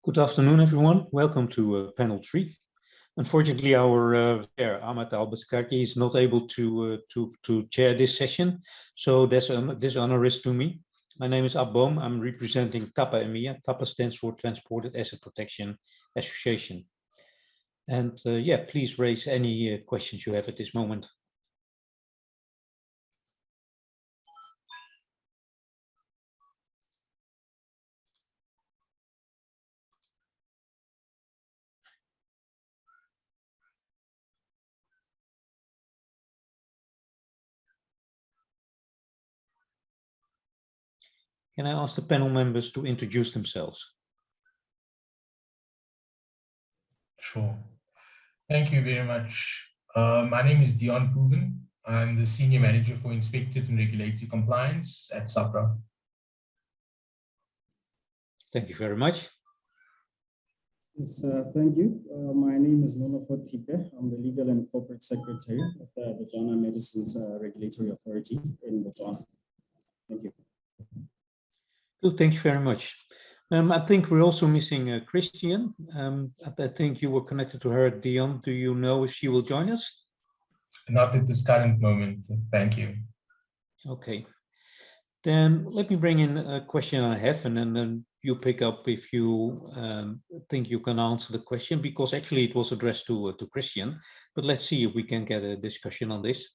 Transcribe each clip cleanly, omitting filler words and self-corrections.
Good afternoon, everyone. Welcome to panel 3. Unfortunately, our chair, Ahmed Al-Baskaki, is not able to chair this session, so this honor is to me. My name is Ab Boom. I'm representing TAPA EMEA. TAPA stands for Transported Asset Protection Association. And yeah, please raise any questions you have at this moment. Can I ask the panel members to introduce themselves? Sure. Thank you very much. My name is Dion Pugan. I'm the Senior Manager for Inspected and Regulatory Compliance at SAPRA. Thank you very much. Yes, thank you. My name is Nolofo Tipe. I'm the Legal and Corporate Secretary of the Botswana Medicines Regulatory Authority in Botswana. Thank you. Good, thank you very much. I think we're also missing Christian. I think you were connected to her, Dion. Do you know if she will join us? Not at this current moment, thank you. Okay. Then let me bring in a question I have, and then you pick up if you think you can answer the question, because actually it was addressed to Christian, but let's see if we can get a discussion on this.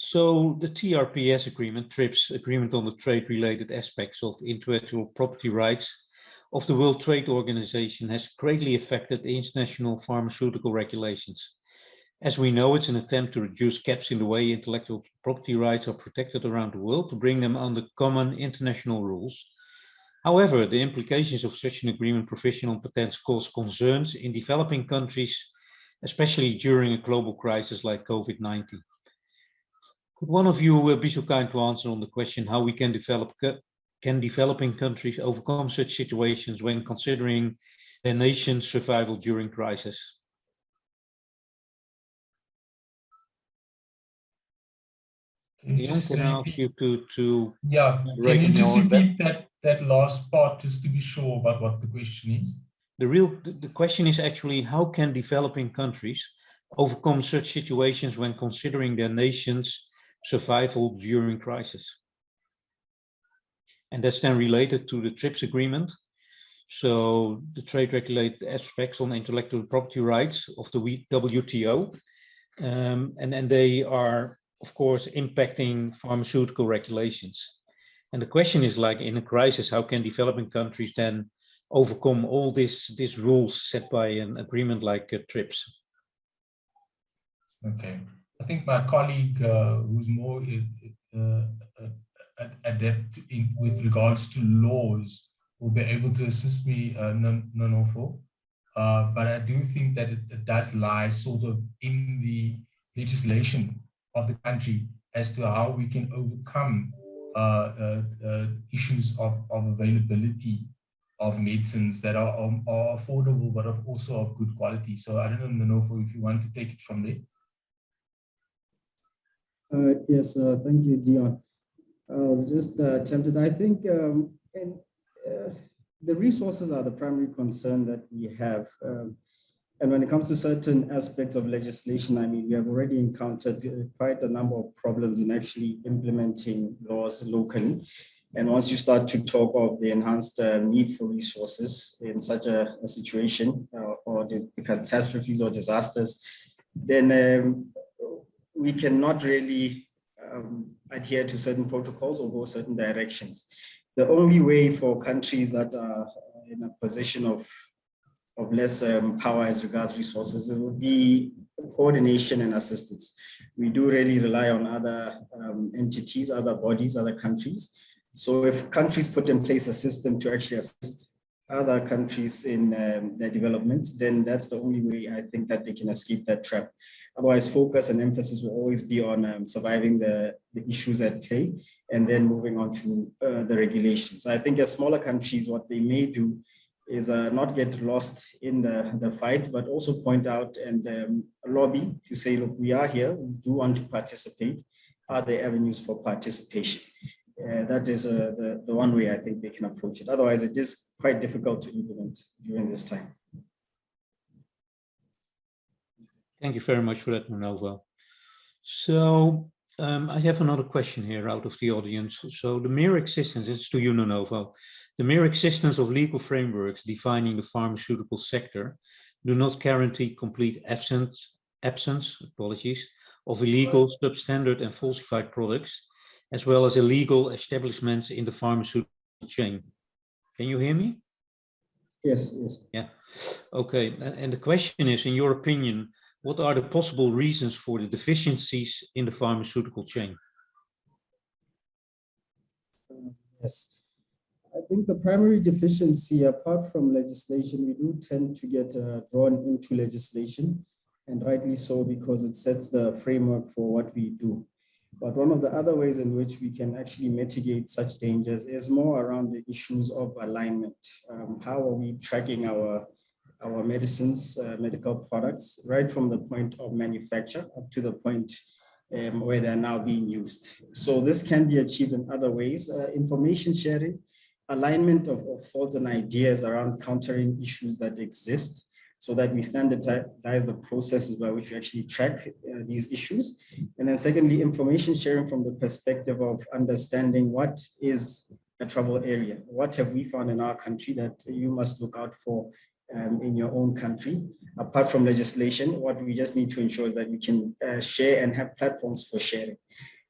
So the TRPS agreement, TRIPS, Agreement on the Trade-Related Aspects of Intellectual Property Rights of the World Trade Organization, has greatly affected international pharmaceutical regulations. As we know, it's an attempt to reduce gaps in the way intellectual property rights are protected around the world, to bring them under common international rules. However, the implications of such an agreement provision on patents cause concerns in developing countries, especially during a global crisis like COVID-19. Could one of you be so kind to answer on the question how we can developing countries overcome such situations when considering their nation's survival during crisis? Can you just repeat that last part just to be sure about what the question is? The question is actually, how can developing countries overcome such situations when considering their nation's survival during crisis? And that's then related to the TRIPS agreement. So the trade regulated aspects on intellectual property rights of the WTO. And they are, of course, impacting pharmaceutical regulations. And the question is, like, in a crisis, how can developing countries then overcome all these rules set by an agreement like TRIPS? Okay. I think my colleague, who's more adept with regards to laws, will be able to assist me, Nonofo. But I do think that it does lie sort of in the legislation of the country as to how we can overcome issues of availability of medicines that are affordable, but also of good quality. So I don't know, Nonofo, if you want to take it from there. Yes, thank you, Dion. I was just tempted. I think the resources are the primary concern that we have. And when it comes to certain aspects of legislation, I mean, we have already encountered quite a number of problems in actually implementing laws locally. And once you start to talk of the enhanced need for resources in such a situation, or the catastrophes or disasters, then we cannot really adhere to certain protocols or go certain directions. The only way for countries that are in a position of less power as regards resources, it would be coordination and assistance. We do really rely on other entities, other bodies, other countries. So if countries put in place a system to actually assist other countries in their development, then that's the only way I think that they can escape that trap. Otherwise, focus and emphasis will always be on surviving the issues at play and then moving on to the regulations. I think as smaller countries, what they may do is not get lost in the fight, but also point out and lobby to say, look, we are here, we do want to participate. Are there avenues for participation? that is the one way I think they can approach it. Otherwise, it is quite difficult to implement during this time. Thank you very much for that, Novo. So I have another question here out of the audience. So the mere existence, it's to you, Novo, the mere existence of legal frameworks defining the pharmaceutical sector do not guarantee complete absence, of illegal, substandard and falsified products, as well as illegal establishments in the pharmaceutical chain. Can you hear me? Yes, yes. Yeah. Okay. And the question is, in your opinion, what are the possible reasons for the deficiencies in the pharmaceutical chain? Yes. I think the primary deficiency, apart from legislation, we do tend to get drawn into legislation, and rightly so, because it sets the framework for what we do. But one of the other ways in which we can actually mitigate such dangers is more around the issues of alignment. How are we tracking our medicines, medical products, right from the point of manufacture up to the point where they're now being used. So this can be achieved in other ways. Information sharing, alignment of thoughts and ideas around countering issues that exist, so that we standardize the processes by which we actually track these issues. And then secondly, information sharing from the perspective of understanding what is a trouble area. What have we found in our country that you must look out for in your own country? Apart from legislation, what we just need to ensure is that we can share and have platforms for sharing.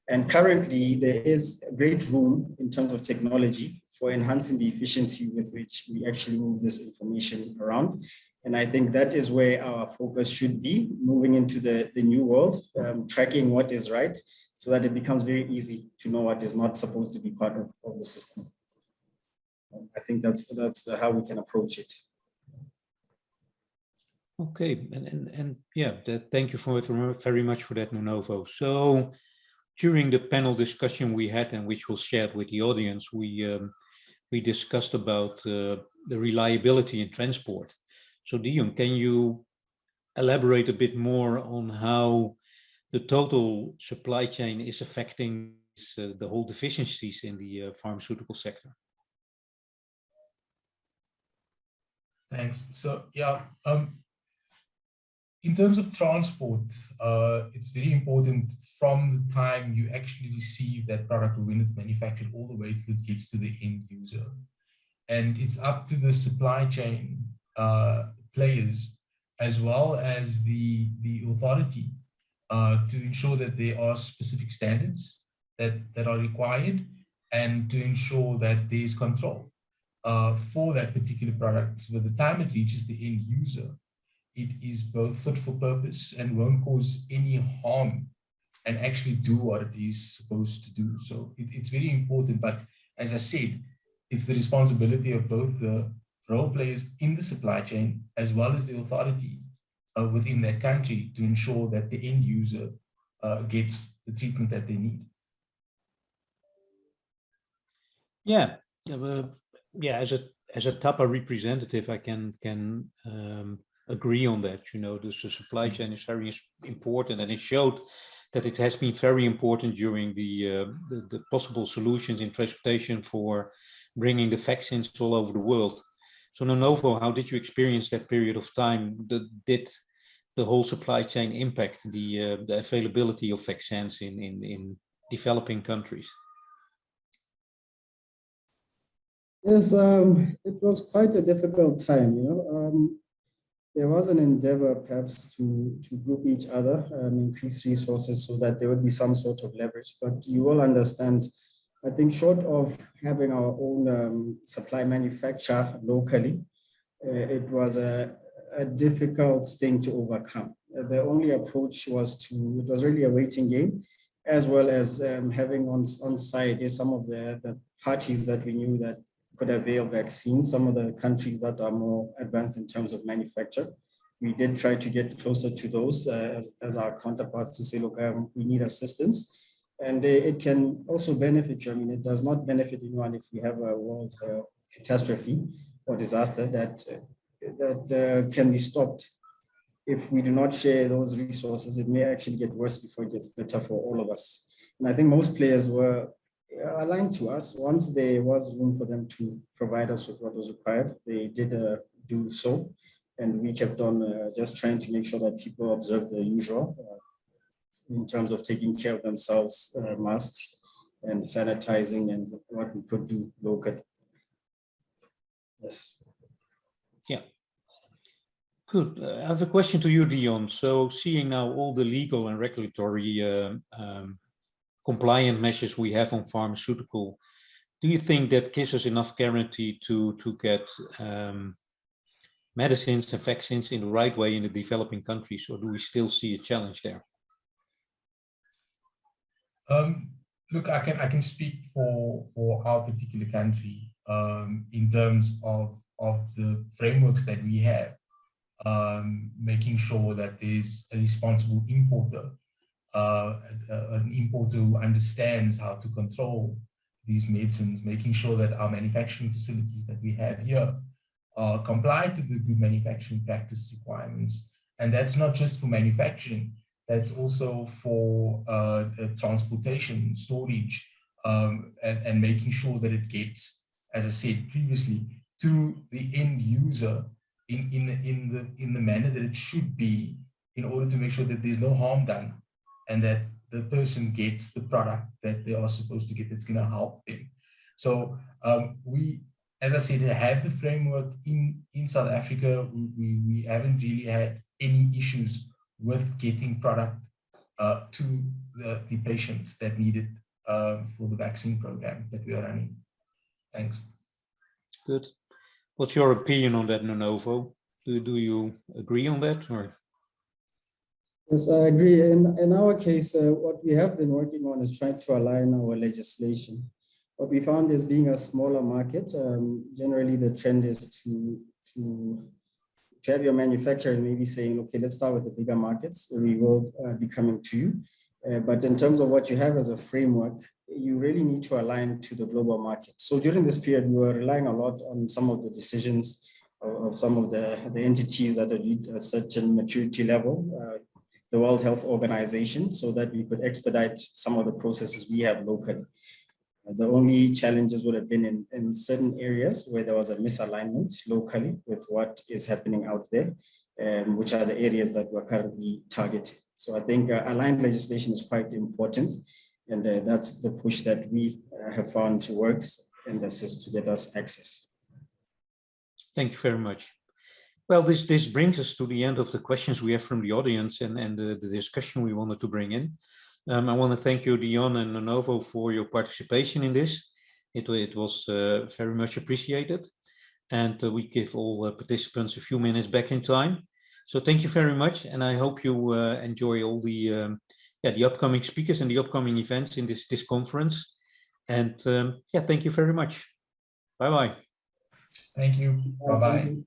And currently, there is great room in terms of technology for enhancing the efficiency with which we actually move this information around. And I think that is where our focus should be, moving into the new world, tracking what is right, so that it becomes very easy to know what is not supposed to be part of the system. I think that's how we can approach it. Okay, and yeah, thank you very much for that, Novo. So during the panel discussion we had, and which was shared with the audience, we discussed about the reliability in transport. So Dion, can you elaborate a bit more on how the total supply chain is affecting the whole deficiencies in the pharmaceutical sector? Thanks. So yeah, in terms of transport, it's very important from the time you actually receive that product or when it's manufactured all the way till it gets to the end user. And it's up to the supply chain players as well as the authority to ensure that there are specific standards that are required, and to ensure that there is control for that particular product. So by the time it reaches the end user, it is both fit for purpose and won't cause any harm, and actually do what it is supposed to do. So it's very important. But as I said, it's the responsibility of both the role players in the supply chain as well as the authority within that country to ensure that the end user gets the treatment that they need. Yeah, as a TAPA representative, I can agree on that. You know, the supply chain is very important, and it showed that it has been very important during the possible solutions in transportation for bringing the vaccines all over the world. So Novo, how did you experience that period of time? Did the whole supply chain impact the availability of vaccines in developing countries? Yes, it was quite a difficult time. There was an endeavor perhaps to group each other, increase resources so that there would be some sort of leverage. But you will understand, I think, short of having our own supply manufacture locally, it was a difficult thing to overcome. The only approach was it was really a waiting game, as well as having on site some of the parties that we knew that could avail vaccines, some of the countries that are more advanced in terms of manufacture. We did try to get closer to those as our counterparts to say, look, we need assistance. And it can also benefit you. I mean, it does not benefit anyone if we have a world catastrophe or disaster that can be stopped. If we do not share those resources, it may actually get worse before it gets better for all of us. And I think most players were aligned to us. Once there was room for them to provide us with what was required, they did do so. And we kept on just trying to make sure that people observe the usual in terms of taking care of themselves, masks and sanitizing and what we could do locally. Yes. Yeah. Good. I have a question to you, Dion. So seeing now all the legal and regulatory compliant measures we have on pharmaceutical, do you think that gives us enough guarantee to get medicines and vaccines in the right way in the developing countries, or do we still see a challenge there? Look, I can speak for our particular country in terms of the frameworks that we have, making sure that there's a responsible importer, an importer who understands how to control these medicines, making sure that our manufacturing facilities that we have here comply to the good manufacturing practice requirements. And that's not just for manufacturing, that's also for transportation, storage, and making sure that it gets, as I said previously, to the end user in the manner that it should be, in order to make sure that there's no harm done and that the person gets the product that they are supposed to get that's going to help them. So we, as I said, have the framework in South Africa. We haven't really had any issues with getting product to the patients that need it for the vaccine program that we are running. Thanks. Good. What's your opinion on that, Nonovo? Do you agree on that, or? Yes, I agree. In our case, what we have been working on is trying to align our legislation. What we found is, being a smaller market, generally the trend is to have your manufacturers maybe saying, okay, let's start with the bigger markets. We will be coming to you. But in terms of what you have as a framework, you really need to align to the global market. So during this period, we were relying a lot on some of the decisions of some of the entities that are at a certain maturity level, the World Health Organization, so that we could expedite some of the processes we have locally. The only challenges would have been in certain areas where there was a misalignment locally with what is happening out there, which are the areas that we're currently targeting. So I think aligned legislation is quite important, and that's the push that we have found works and assists to get us access. Thank you very much. Well, this brings us to the end of the questions we have from the audience and the discussion we wanted to bring in. I want to thank you, Dion and Nonovo, for your participation in this. It was very much appreciated, and we give all participants a few minutes back in time. So thank you very much, and I hope you enjoy all the upcoming speakers and the upcoming events in this conference. And thank you very much. Bye bye. Thank you. Bye bye. Thank you.